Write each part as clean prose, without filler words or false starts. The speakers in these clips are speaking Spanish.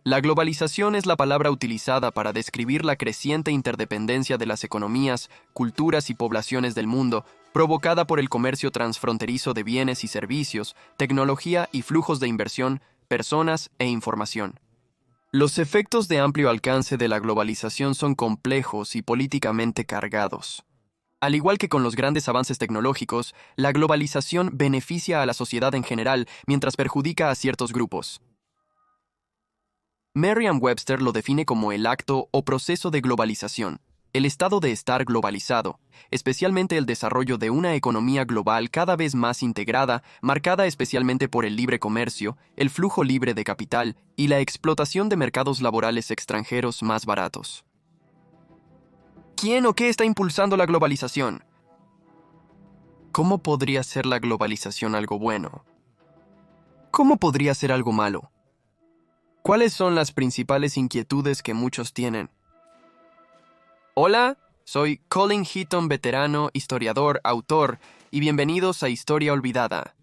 La globalización es la palabra utilizada para describir la creciente interdependencia de las economías, culturas y poblaciones del mundo, provocada por el comercio transfronterizo de bienes y servicios, tecnología y flujos de inversión, personas e información. Los efectos de amplio alcance de la globalización son complejos y políticamente cargados. Al igual que con los grandes avances tecnológicos, la globalización beneficia a la sociedad en general mientras perjudica a ciertos grupos. Merriam-Webster lo define como el acto o proceso de globalización, el estado de estar globalizado, especialmente el desarrollo de una economía global cada vez más integrada, marcada especialmente por el libre comercio, el flujo libre de capital y la explotación de mercados laborales extranjeros más baratos. ¿Quién o qué está impulsando la globalización? ¿Cómo podría ser la globalización algo bueno? ¿Cómo podría ser algo malo? ¿Cuáles son las principales inquietudes que muchos tienen? Hola, soy Colin Heaton, veterano, historiador, autor, y bienvenidos a Historia Olvidada.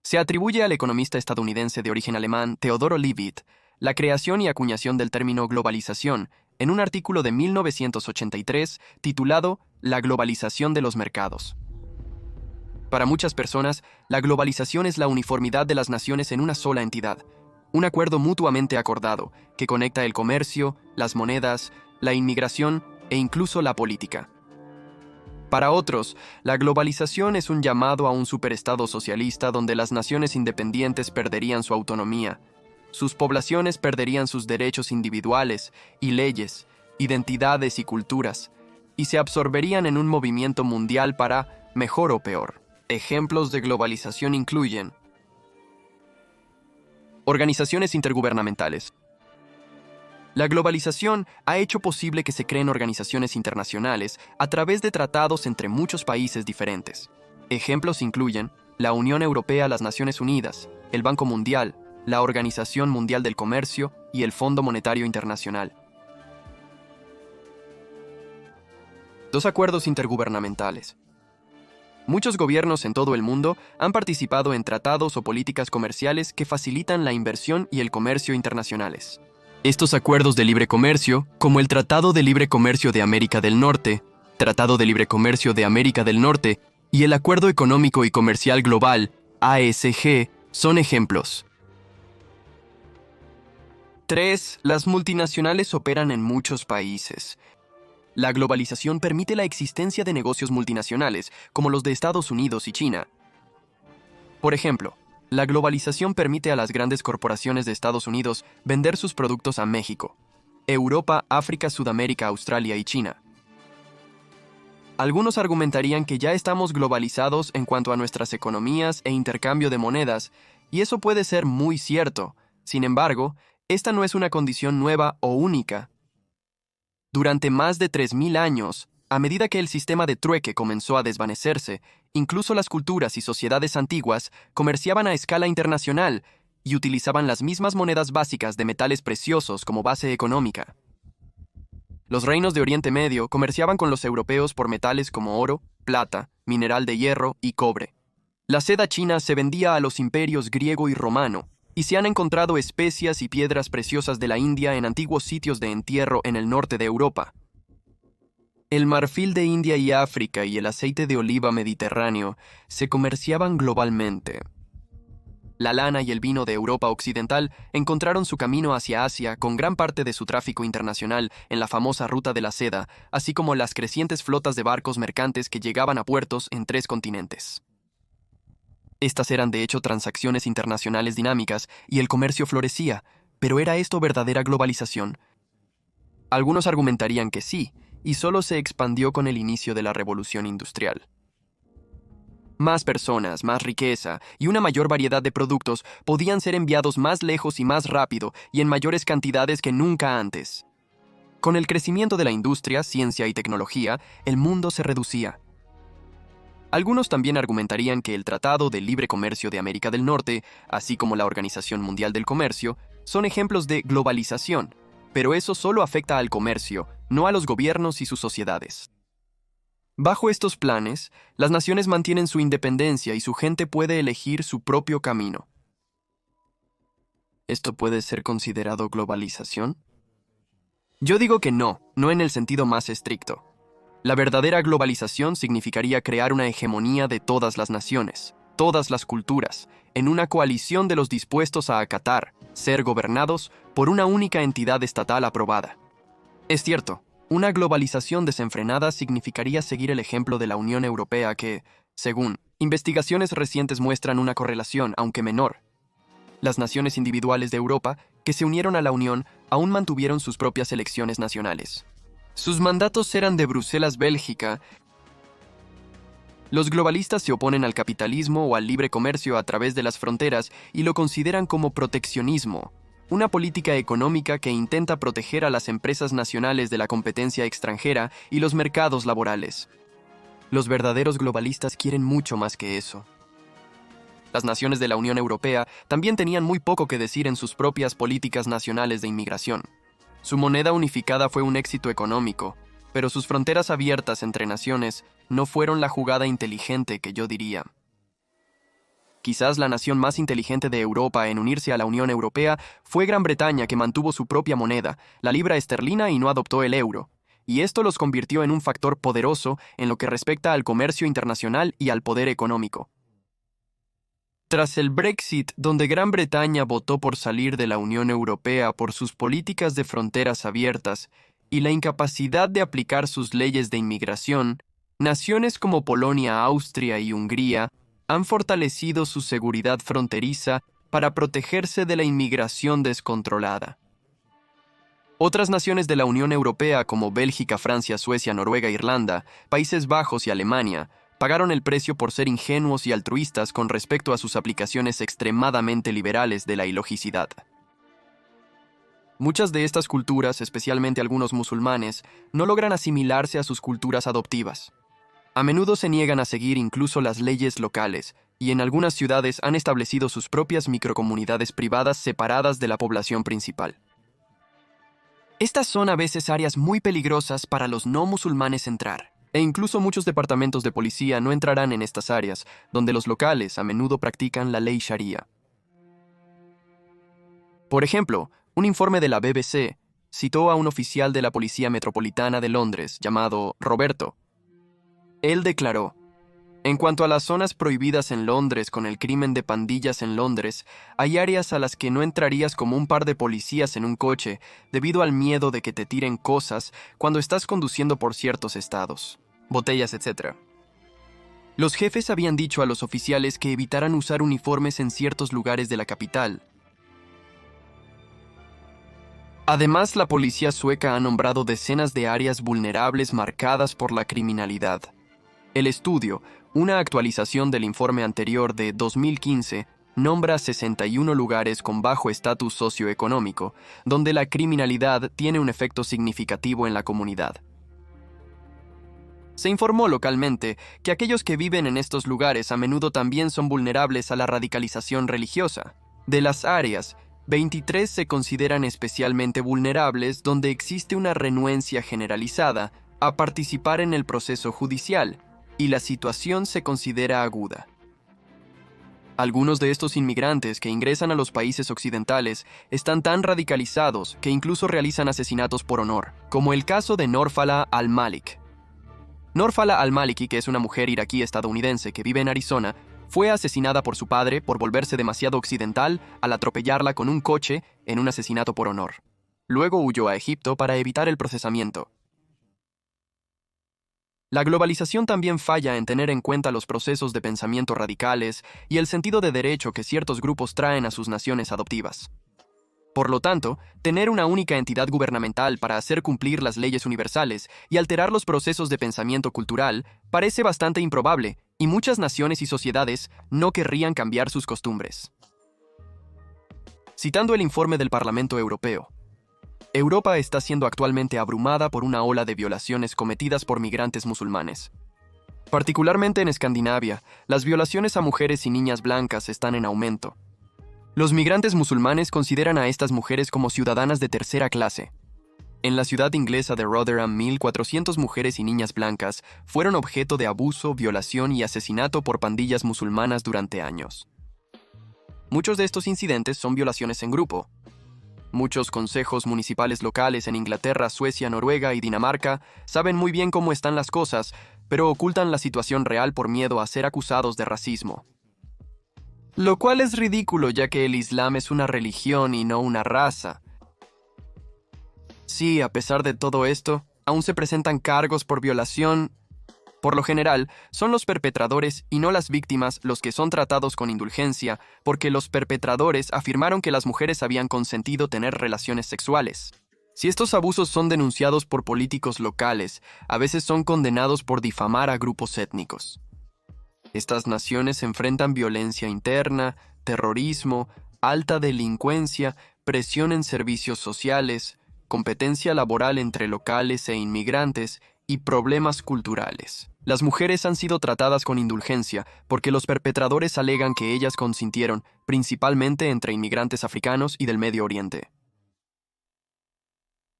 Se atribuye al economista estadounidense de origen alemán Theodor Leavitt la creación y acuñación del término globalización en un artículo de 1983 titulado La globalización de los mercados. Para muchas personas, la globalización es la uniformidad de las naciones en una sola entidad, un acuerdo mutuamente acordado que conecta el comercio, las monedas, la inmigración e incluso la política. Para otros, la globalización es un llamado a un superestado socialista donde las naciones independientes perderían su autonomía, sus poblaciones perderían sus derechos individuales y leyes, identidades y culturas, y se absorberían en un movimiento mundial para mejor o peor. Ejemplos de globalización incluyen organizaciones intergubernamentales. La globalización ha hecho posible que se creen organizaciones internacionales a través de tratados entre muchos países diferentes. Ejemplos incluyen la Unión Europea, las Naciones Unidas, el Banco Mundial, la Organización Mundial del Comercio y el Fondo Monetario Internacional. Dos acuerdos intergubernamentales. Muchos gobiernos en todo el mundo han participado en tratados o políticas comerciales que facilitan la inversión y el comercio internacionales. Estos acuerdos de libre comercio, como el Tratado de Libre Comercio de América del Norte, Tratado de Libre Comercio de América del Norte y el Acuerdo Económico y Comercial Global, ASG, son ejemplos. 3. Las multinacionales operan en muchos países. La globalización permite la existencia de negocios multinacionales, como los de Estados Unidos y China. Por ejemplo, la globalización permite a las grandes corporaciones de Estados Unidos vender sus productos a México, Europa, África, Sudamérica, Australia y China. Algunos argumentarían que ya estamos globalizados en cuanto a nuestras economías e intercambio de monedas, y eso puede ser muy cierto. Sin embargo, esta no es una condición nueva o única. Durante más de 3.000 años, a medida que el sistema de trueque comenzó a desvanecerse, incluso las culturas y sociedades antiguas comerciaban a escala internacional y utilizaban las mismas monedas básicas de metales preciosos como base económica. Los reinos de Oriente Medio comerciaban con los europeos por metales como oro, plata, mineral de hierro y cobre. La seda china se vendía a los imperios griego y romano, y se han encontrado especias y piedras preciosas de la India en antiguos sitios de entierro en el norte de Europa. El marfil de India y África y el aceite de oliva mediterráneo se comerciaban globalmente. La lana y el vino de Europa Occidental encontraron su camino hacia Asia con gran parte de su tráfico internacional en la famosa Ruta de la Seda, así como las crecientes flotas de barcos mercantes que llegaban a puertos en 3 continentes. Estas eran de hecho transacciones internacionales dinámicas y el comercio florecía, pero ¿era esto verdadera globalización? Algunos argumentarían que sí, y solo se expandió con el inicio de la Revolución Industrial. Más personas, más riqueza y una mayor variedad de productos podían ser enviados más lejos y más rápido y en mayores cantidades que nunca antes. Con el crecimiento de la industria, ciencia y tecnología, el mundo se reducía. Algunos también argumentarían que el Tratado de Libre Comercio de América del Norte, así como la Organización Mundial del Comercio, son ejemplos de globalización, pero eso solo afecta al comercio, no a los gobiernos y sus sociedades. Bajo estos planes, las naciones mantienen su independencia y su gente puede elegir su propio camino. ¿Esto puede ser considerado globalización? Yo digo que no en el sentido más estricto. La verdadera globalización significaría crear una hegemonía de todas las naciones, todas las culturas, en una coalición de los dispuestos a acatar, ser gobernados por una única entidad estatal aprobada. Es cierto, una globalización desenfrenada significaría seguir el ejemplo de la Unión Europea que, según investigaciones recientes, muestran una correlación, aunque menor. Las naciones individuales de Europa que se unieron a la Unión aún mantuvieron sus propias elecciones nacionales. Sus mandatos eran de Bruselas, Bélgica. Los globalistas se oponen al capitalismo o al libre comercio a través de las fronteras y lo consideran como proteccionismo, una política económica que intenta proteger a las empresas nacionales de la competencia extranjera y los mercados laborales. Los verdaderos globalistas quieren mucho más que eso. Las naciones de la Unión Europea también tenían muy poco que decir en sus propias políticas nacionales de inmigración. Su moneda unificada fue un éxito económico, pero sus fronteras abiertas entre naciones no fueron la jugada inteligente que yo diría. Quizás la nación más inteligente de Europa en unirse a la Unión Europea fue Gran Bretaña, que mantuvo su propia moneda, la libra esterlina, y no adoptó el euro. Y esto los convirtió en un factor poderoso en lo que respecta al comercio internacional y al poder económico. Tras el Brexit, donde Gran Bretaña votó por salir de la Unión Europea por sus políticas de fronteras abiertas y la incapacidad de aplicar sus leyes de inmigración, naciones como Polonia, Austria y Hungría han fortalecido su seguridad fronteriza para protegerse de la inmigración descontrolada. Otras naciones de la Unión Europea como Bélgica, Francia, Suecia, Noruega, Irlanda, Países Bajos y Alemania pagaron el precio por ser ingenuos y altruistas con respecto a sus aplicaciones extremadamente liberales de la ilogicidad. Muchas de estas culturas, especialmente algunos musulmanes, no logran asimilarse a sus culturas adoptivas. A menudo se niegan a seguir incluso las leyes locales, y en algunas ciudades han establecido sus propias microcomunidades privadas separadas de la población principal. Estas son a veces áreas muy peligrosas para los no musulmanes entrar. E incluso muchos departamentos de policía no entrarán en estas áreas, donde los locales a menudo practican la ley Sharia. Por ejemplo, un informe de la BBC citó a un oficial de la Policía Metropolitana de Londres llamado Roberto. Él declaró: en cuanto a las zonas prohibidas en Londres con el crimen de pandillas en Londres, hay áreas a las que no entrarías como un par de policías en un coche debido al miedo de que te tiren cosas cuando estás conduciendo por ciertos estados. Botellas, etc. Los jefes habían dicho a los oficiales que evitaran usar uniformes en ciertos lugares de la capital. Además, la policía sueca ha nombrado decenas de áreas vulnerables marcadas por la criminalidad. El estudio, una actualización del informe anterior de 2015, nombra 61 lugares con bajo estatus socioeconómico, donde la criminalidad tiene un efecto significativo en la comunidad. Se informó localmente que aquellos que viven en estos lugares a menudo también son vulnerables a la radicalización religiosa. De las áreas, 23 se consideran especialmente vulnerables donde existe una renuencia generalizada a participar en el proceso judicial y la situación se considera aguda. Algunos de estos inmigrantes que ingresan a los países occidentales están tan radicalizados que incluso realizan asesinatos por honor, como el caso de Norfala al-Malik. Norfala al-Maliki, que es una mujer iraquí estadounidense que vive en Arizona, fue asesinada por su padre por volverse demasiado occidental al atropellarla con un coche en un asesinato por honor. Luego huyó a Egipto para evitar el procesamiento. La globalización también falla en tener en cuenta los procesos de pensamiento radicales y el sentido de derecho que ciertos grupos traen a sus naciones adoptivas. Por lo tanto, tener una única entidad gubernamental para hacer cumplir las leyes universales y alterar los procesos de pensamiento cultural parece bastante improbable, y muchas naciones y sociedades no querrían cambiar sus costumbres. Citando el informe del Parlamento Europeo, Europa está siendo actualmente abrumada por una ola de violaciones cometidas por migrantes musulmanes. Particularmente en Escandinavia, las violaciones a mujeres y niñas blancas están en aumento. Los migrantes musulmanes consideran a estas mujeres como ciudadanas de tercera clase. En la ciudad inglesa de Rotherham, 1.400 mujeres y niñas blancas fueron objeto de abuso, violación y asesinato por pandillas musulmanas durante años. Muchos de estos incidentes son violaciones en grupo. Muchos consejos municipales locales en Inglaterra, Suecia, Noruega y Dinamarca saben muy bien cómo están las cosas, pero ocultan la situación real por miedo a ser acusados de racismo. Lo cual es ridículo, ya que el Islam es una religión y no una raza. Sí, a pesar de todo esto, aún se presentan cargos por violación. Por lo general, son los perpetradores y no las víctimas los que son tratados con indulgencia, porque los perpetradores afirmaron que las mujeres habían consentido tener relaciones sexuales. Si estos abusos son denunciados por políticos locales, a veces son condenados por difamar a grupos étnicos. Estas naciones enfrentan violencia interna, terrorismo, alta delincuencia, presión en servicios sociales, competencia laboral entre locales e inmigrantes y problemas culturales. Las mujeres han sido tratadas con indulgencia porque los perpetradores alegan que ellas consintieron, principalmente entre inmigrantes africanos y del Medio Oriente.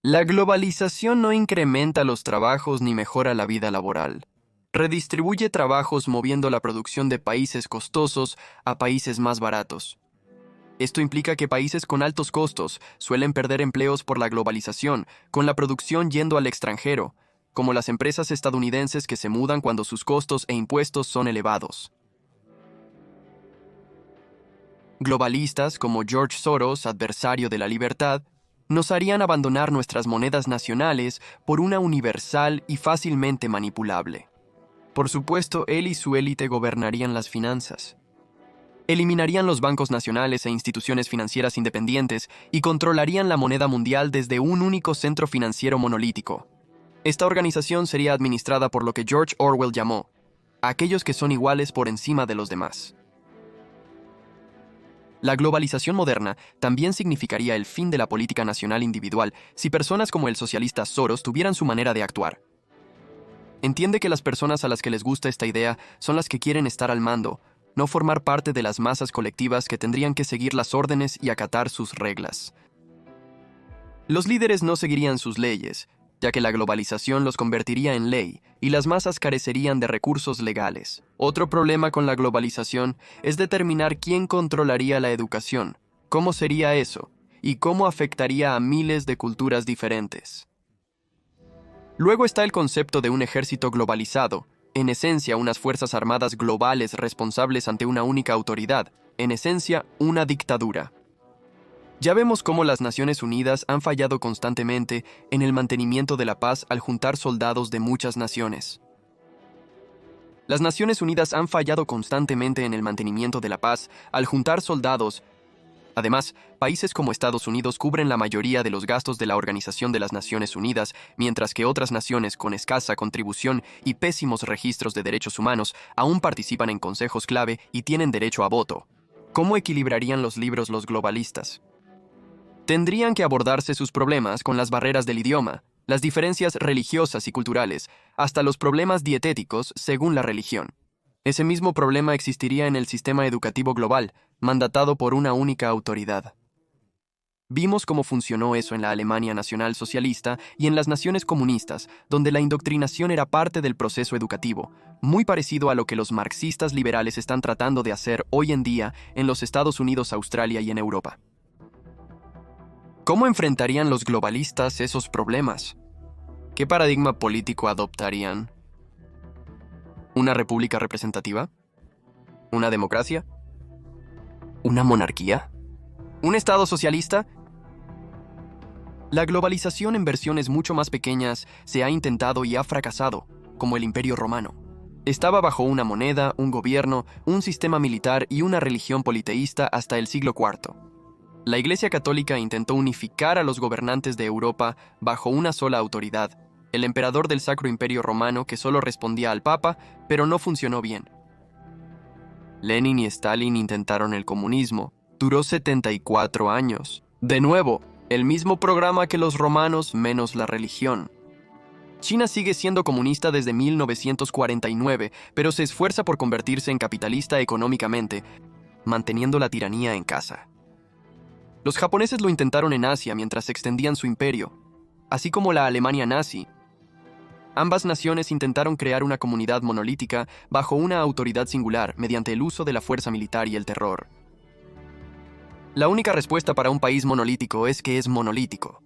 La globalización no incrementa los trabajos ni mejora la vida laboral. Redistribuye trabajos moviendo la producción de países costosos a países más baratos. Esto implica que países con altos costos suelen perder empleos por la globalización, con la producción yendo al extranjero, como las empresas estadounidenses que se mudan cuando sus costos e impuestos son elevados. Globalistas como George Soros, adversario de la libertad, nos harían abandonar nuestras monedas nacionales por una universal y fácilmente manipulable. Por supuesto, él y su élite gobernarían las finanzas. Eliminarían los bancos nacionales e instituciones financieras independientes y controlarían la moneda mundial desde un único centro financiero monolítico. Esta organización sería administrada por lo que George Orwell llamó aquellos que son iguales por encima de los demás. La globalización moderna también significaría el fin de la política nacional individual si personas como el socialista Soros tuvieran su manera de actuar. Entiende que las personas a las que les gusta esta idea son las que quieren estar al mando, no formar parte de las masas colectivas que tendrían que seguir las órdenes y acatar sus reglas. Los líderes no seguirían sus leyes, ya que la globalización los convertiría en ley y las masas carecerían de recursos legales. Otro problema con la globalización es determinar quién controlaría la educación, cómo sería eso y cómo afectaría a miles de culturas diferentes. Luego está el concepto de un ejército globalizado, en esencia unas fuerzas armadas globales responsables ante una única autoridad, en esencia una dictadura. Ya vemos cómo las Naciones Unidas han fallado constantemente en el mantenimiento de la paz al juntar soldados de muchas naciones. Las Naciones Unidas han fallado constantemente en el mantenimiento de la paz al juntar soldados. Además, países como Estados Unidos cubren la mayoría de los gastos de la Organización de las Naciones Unidas, mientras que otras naciones con escasa contribución y pésimos registros de derechos humanos aún participan en consejos clave y tienen derecho a voto. ¿Cómo equilibrarían los libros los globalistas? Tendrían que abordarse sus problemas con las barreras del idioma, las diferencias religiosas y culturales, hasta los problemas dietéticos según la religión. Ese mismo problema existiría en el sistema educativo global, mandatado por una única autoridad. Vimos cómo funcionó eso en la Alemania nacional socialista y en las naciones comunistas, donde la indoctrinación era parte del proceso educativo, muy parecido a lo que los marxistas liberales están tratando de hacer hoy en día en los Estados Unidos, Australia y en Europa. ¿Cómo enfrentarían los globalistas esos problemas? ¿Qué paradigma político adoptarían? ¿Una república representativa? ¿Una democracia? ¿Una monarquía? ¿Un estado socialista? La globalización en versiones mucho más pequeñas se ha intentado y ha fracasado, como el Imperio Romano. Estaba bajo una moneda, un gobierno, un sistema militar y una religión politeísta hasta el siglo IV. La Iglesia Católica intentó unificar a los gobernantes de Europa bajo una sola autoridad, el emperador del Sacro Imperio Romano que solo respondía al Papa, pero no funcionó bien. Lenin y Stalin intentaron el comunismo. Duró 74 años. De nuevo, el mismo programa que los romanos menos la religión. China sigue siendo comunista desde 1949, pero se esfuerza por convertirse en capitalista económicamente, manteniendo la tiranía en casa. Los japoneses lo intentaron en Asia mientras extendían su imperio, así como la Alemania nazi. Ambas naciones intentaron crear una comunidad monolítica bajo una autoridad singular mediante el uso de la fuerza militar y el terror. La única respuesta para un país monolítico es que es monolítico.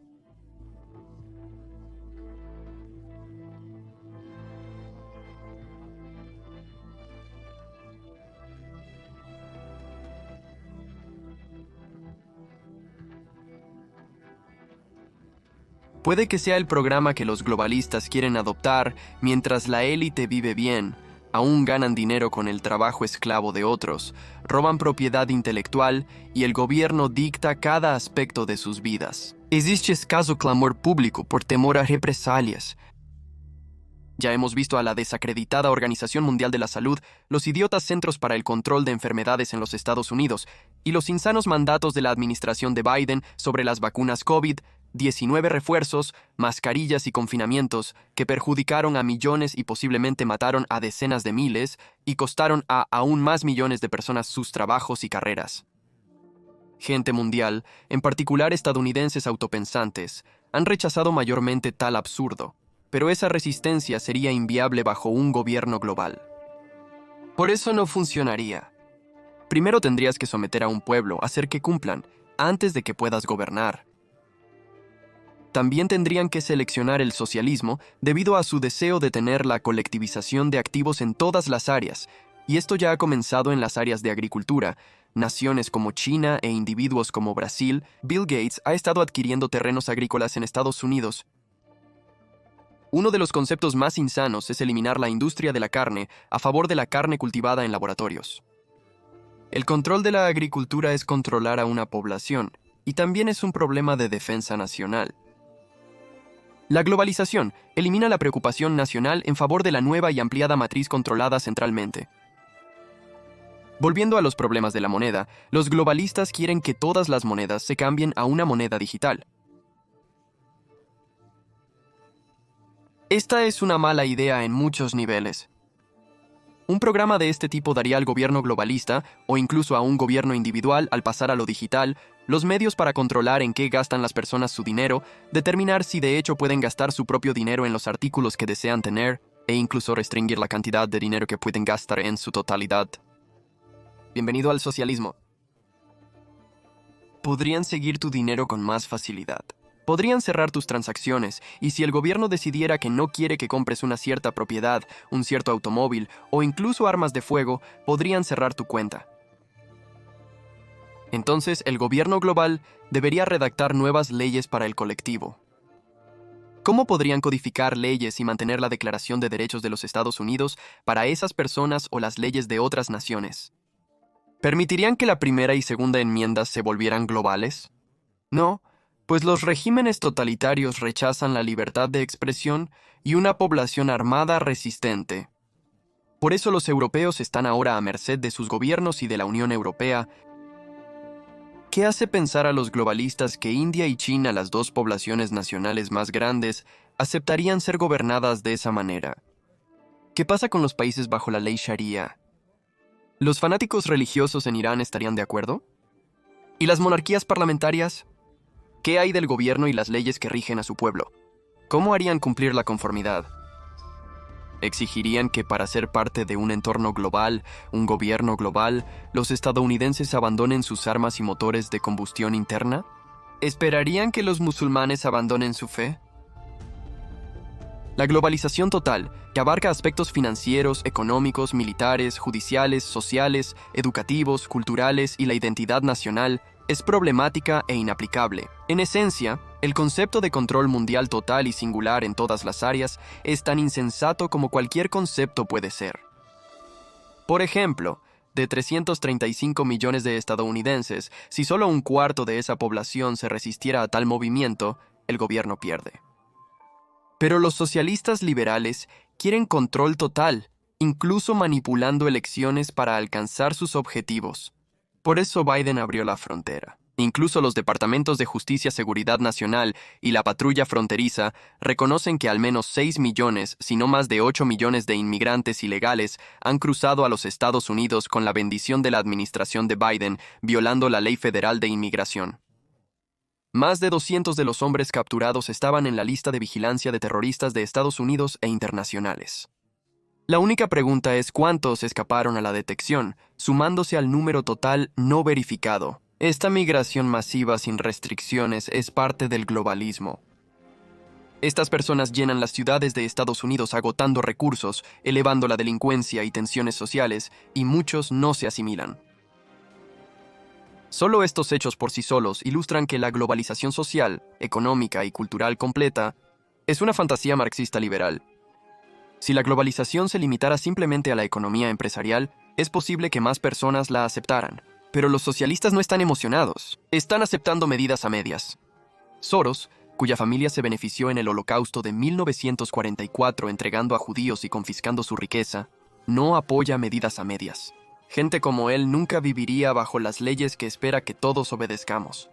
Puede que sea el programa que los globalistas quieren adoptar mientras la élite vive bien, aún ganan dinero con el trabajo esclavo de otros, roban propiedad intelectual y el gobierno dicta cada aspecto de sus vidas. Existe escaso clamor público por temor a represalias. Ya hemos visto a la desacreditada Organización Mundial de la Salud, los idiotas Centros para el Control de Enfermedades en los Estados Unidos y los insanos mandatos de la administración de Biden sobre las vacunas COVID, 19 refuerzos, mascarillas y confinamientos que perjudicaron a millones y posiblemente mataron a decenas de miles y costaron a aún más millones de personas sus trabajos y carreras. Gente mundial, en particular estadounidenses autopensantes, han rechazado mayormente tal absurdo, pero esa resistencia sería inviable bajo un gobierno global. Por eso no funcionaría. Primero tendrías que someter a un pueblo, hacer que cumplan, antes de que puedas gobernar. También tendrían que seleccionar el socialismo debido a su deseo de tener la colectivización de activos en todas las áreas, y esto ya ha comenzado en las áreas de agricultura. Naciones como China e individuos como Brasil, Bill Gates ha estado adquiriendo terrenos agrícolas en Estados Unidos. Uno de los conceptos más insanos es eliminar la industria de la carne a favor de la carne cultivada en laboratorios. El control de la agricultura es controlar a una población, y también es un problema de defensa nacional. La globalización elimina la preocupación nacional en favor de la nueva y ampliada matriz controlada centralmente. Volviendo a los problemas de la moneda, los globalistas quieren que todas las monedas se cambien a una moneda digital. Esta es una mala idea en muchos niveles. Un programa de este tipo daría al gobierno globalista, o incluso a un gobierno individual al pasar a lo digital, los medios para controlar en qué gastan las personas su dinero, determinar si de hecho pueden gastar su propio dinero en los artículos que desean tener, e incluso restringir la cantidad de dinero que pueden gastar en su totalidad. Bienvenido al socialismo. Podrían seguir tu dinero con más facilidad. Podrían cerrar tus transacciones, y si el gobierno decidiera que no quiere que compres una cierta propiedad, un cierto automóvil o incluso armas de fuego, podrían cerrar tu cuenta. Entonces, el gobierno global debería redactar nuevas leyes para el colectivo. ¿Cómo podrían codificar leyes y mantener la Declaración de Derechos de los Estados Unidos para esas personas o las leyes de otras naciones? ¿Permitirían que la primera y segunda enmiendas se volvieran globales? No, pues los regímenes totalitarios rechazan la libertad de expresión y una población armada resistente. Por eso los europeos están ahora a merced de sus gobiernos y de la Unión Europea. ¿Qué hace pensar a los globalistas que India y China, las dos poblaciones nacionales más grandes, aceptarían ser gobernadas de esa manera? ¿Qué pasa con los países bajo la ley Sharia? ¿Los fanáticos religiosos en Irán estarían de acuerdo? ¿Y las monarquías parlamentarias? ¿Qué hay del gobierno y las leyes que rigen a su pueblo? ¿Cómo harían cumplir la conformidad? ¿Exigirían que para ser parte de un entorno global, un gobierno global, los estadounidenses abandonen sus armas y motores de combustión interna? ¿Esperarían que los musulmanes abandonen su fe? La globalización total, que abarca aspectos financieros, económicos, militares, judiciales, sociales, educativos, culturales y la identidad nacional, es problemática e inaplicable. En esencia, el concepto de control mundial total y singular en todas las áreas es tan insensato como cualquier concepto puede ser. Por ejemplo, de 335 millones de estadounidenses, si solo un cuarto de esa población se resistiera a tal movimiento, el gobierno pierde. Pero los socialistas liberales quieren control total, incluso manipulando elecciones para alcanzar sus objetivos. Por eso Biden abrió la frontera. Incluso los departamentos de Justicia, Seguridad Nacional y la Patrulla Fronteriza reconocen que al menos 6 millones, si no más de 8 millones de inmigrantes ilegales han cruzado a los Estados Unidos con la bendición de la administración de Biden, violando la Ley Federal de Inmigración. Más de 200 de los hombres capturados estaban en la lista de vigilancia de terroristas de Estados Unidos e internacionales. La única pregunta es cuántos escaparon a la detección, sumándose al número total no verificado. Esta migración masiva sin restricciones es parte del globalismo. Estas personas llenan las ciudades de Estados Unidos agotando recursos, elevando la delincuencia y tensiones sociales, y muchos no se asimilan. Solo estos hechos por sí solos ilustran que la globalización social, económica y cultural completa es una fantasía marxista liberal. Si la globalización se limitara simplemente a la economía empresarial, es posible que más personas la aceptaran. Pero los socialistas no están emocionados. Están aceptando medidas a medias. Soros, cuya familia se benefició en el Holocausto de 1944 entregando a judíos y confiscando su riqueza, no apoya medidas a medias. Gente como él nunca viviría bajo las leyes que espera que todos obedezcamos.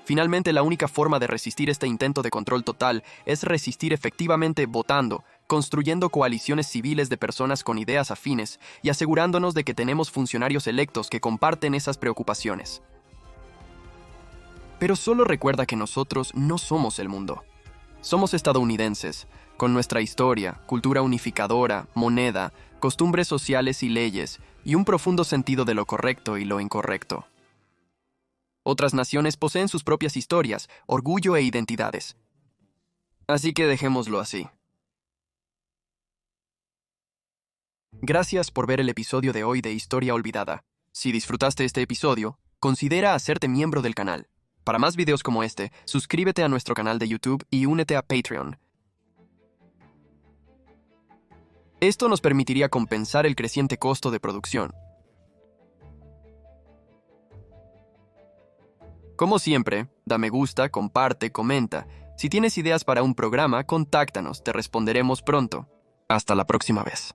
Finalmente, la única forma de resistir este intento de control total es resistir efectivamente votando, construyendo coaliciones civiles de personas con ideas afines y asegurándonos de que tenemos funcionarios electos que comparten esas preocupaciones. Pero solo recuerda que nosotros no somos el mundo. Somos estadounidenses, con nuestra historia, cultura unificadora, moneda, costumbres sociales y leyes, y un profundo sentido de lo correcto y lo incorrecto. Otras naciones poseen sus propias historias, orgullo e identidades. Así que dejémoslo así. Gracias por ver el episodio de hoy de Historia Olvidada. Si disfrutaste este episodio, considera hacerte miembro del canal. Para más videos como este, suscríbete a nuestro canal de YouTube y únete a Patreon. Esto nos permitiría compensar el creciente costo de producción. Como siempre, da me gusta, comparte, comenta. Si tienes ideas para un programa, contáctanos, te responderemos pronto. Hasta la próxima vez.